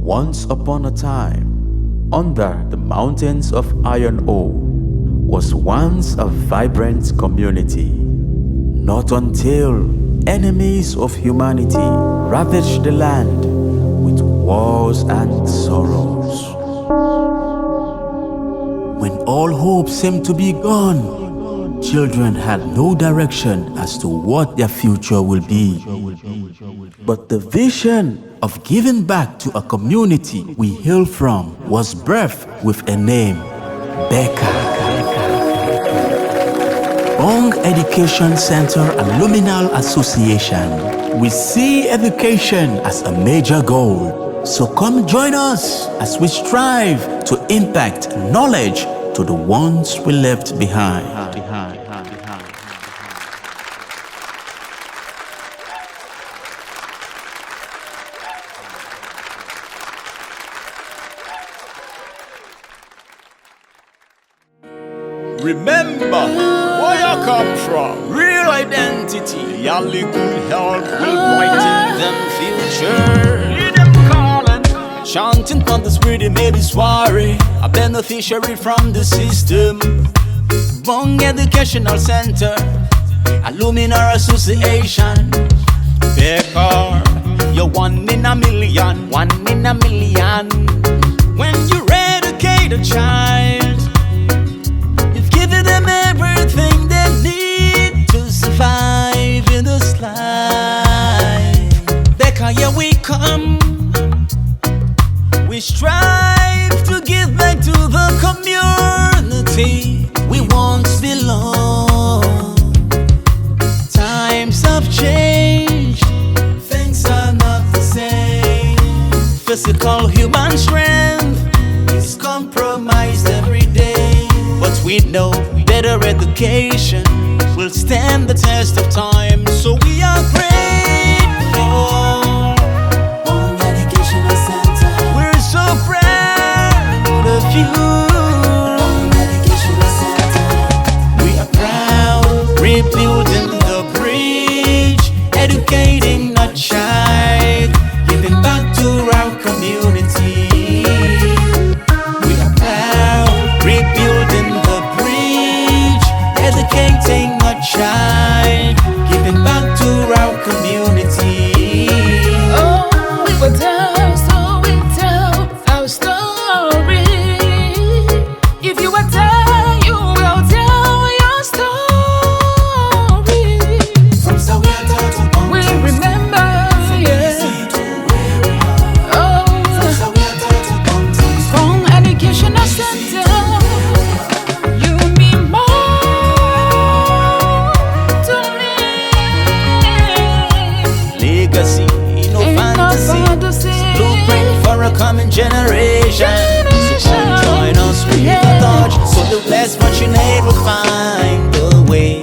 Once upon a time, under the mountains of Iron Ore, was once a vibrant community. Not until enemies of humanity ravaged the land with wars and sorrows. When all hope seemed to be gone, children had no direction as to what their future will be. But the vision of giving back to a community we hail from was birthed with a name, Beka. Bong Education Center Alumni Association. We see education as a major goal. So come join us as we strive to impact knowledge to the ones we left behind. Remember where you come from. Real identity. The only good help will brighten them future. Hear them calling, Chanting from the spirit, it may be soiree. A beneficiary from the system. Bong Educational Center, Alumni Association. Beka, you're one in a million, one in a million. When you educate a child, you've given them everything they need to survive in this life. Beka, here we come. We strive to give back to the community we once belonged. Times have changed, things are not the same. Physical human strength is compromised every day. But we know better education will stand the test of time. So we are grateful. We're so proud of you. We are proud, rebuilding the bridge, educating a child, giving back to our community. We are proud, rebuilding the bridge, educating a child, giving back to our community. Oh, we were down, so we tell our story. If you are down, you will tell your story. From Soweto to Bong, We remember, yeah. Oh, Bong Educational Center, you mean more to me. legacy, no fantasy, blueprint for a coming generation. So come join us with a touch, so the less fortunate will find the way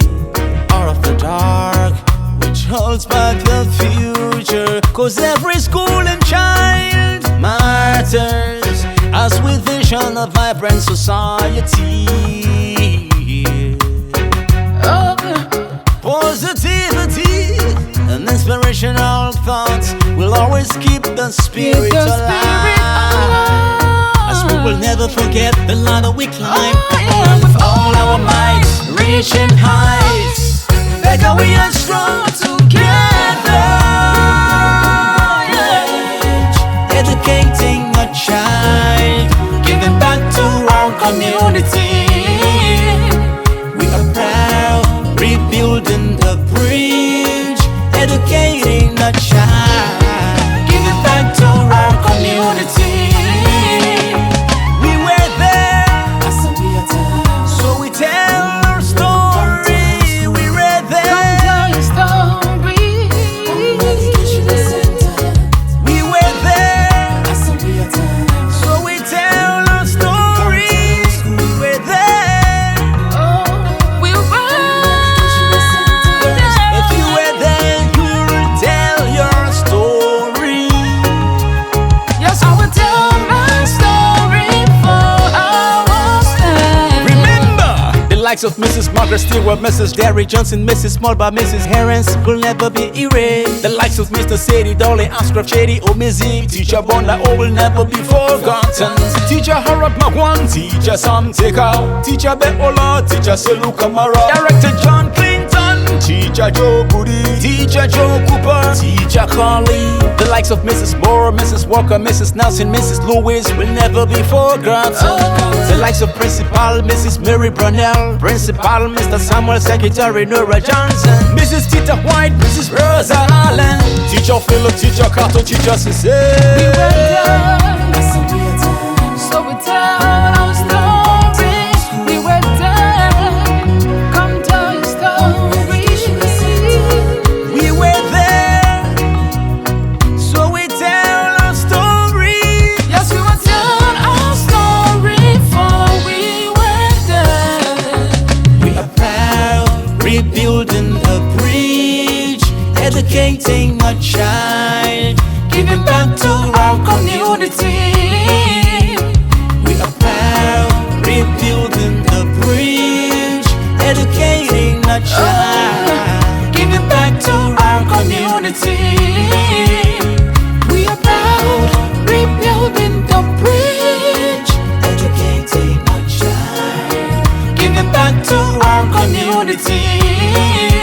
out of the dark, which holds back the future. Cause every school and child matters as we vision a vibrant society. Oh, Positivity and inspirational thoughts will always keep the spirit alive. As we will never forget the ladder we climb yeah. with all our might, reaching heights. Beka, we are strong together. Yeah. Educating a child, giving back to our community. We are proud, rebuilding the bridge, educating a child, giving back to our community. We were there, so we tell our story. We were there, likes of Mrs. Margaret Stewart, Mrs. Derry Johnson, Mrs. Smallbar, Mrs. Herons will never be erased. The likes of Mr. Sadie Dolly, Ashcroft Shady, or Mizzy, Teacher Bonda, all will never be forgotten. Teacher Harold McGwan, Teacher Sam Takeout, Teacher Beola, Teacher Selu Kamara, Director John Clinton, Teacher Joe Goody, Teacher Joe Cooper, Teacher Carly. The likes of Mrs. Moore, Mrs. Walker, Mrs. Nelson, Mrs. Lewis will never be forgotten. The likes of Principal Mrs. Mary Brunel, Principal Mr. Samuel, Secretary Nora Johnson, Mrs. Tita White, Mrs. Rosa Allen, Teacher Philo, Teacher Carter, Teacher Cissy. We were done, so we tell our stories. We were done, come tell your story. We were there, so we tell our story. Yes, we were done our story before we were done. We are proud, rebuilding the bridge, educating a child, giving back to our community. We are proud, rebuilding the bridge, educating a child, giving back to our community. We are proud, rebuilding the bridge, Educating a child, giving back to our community.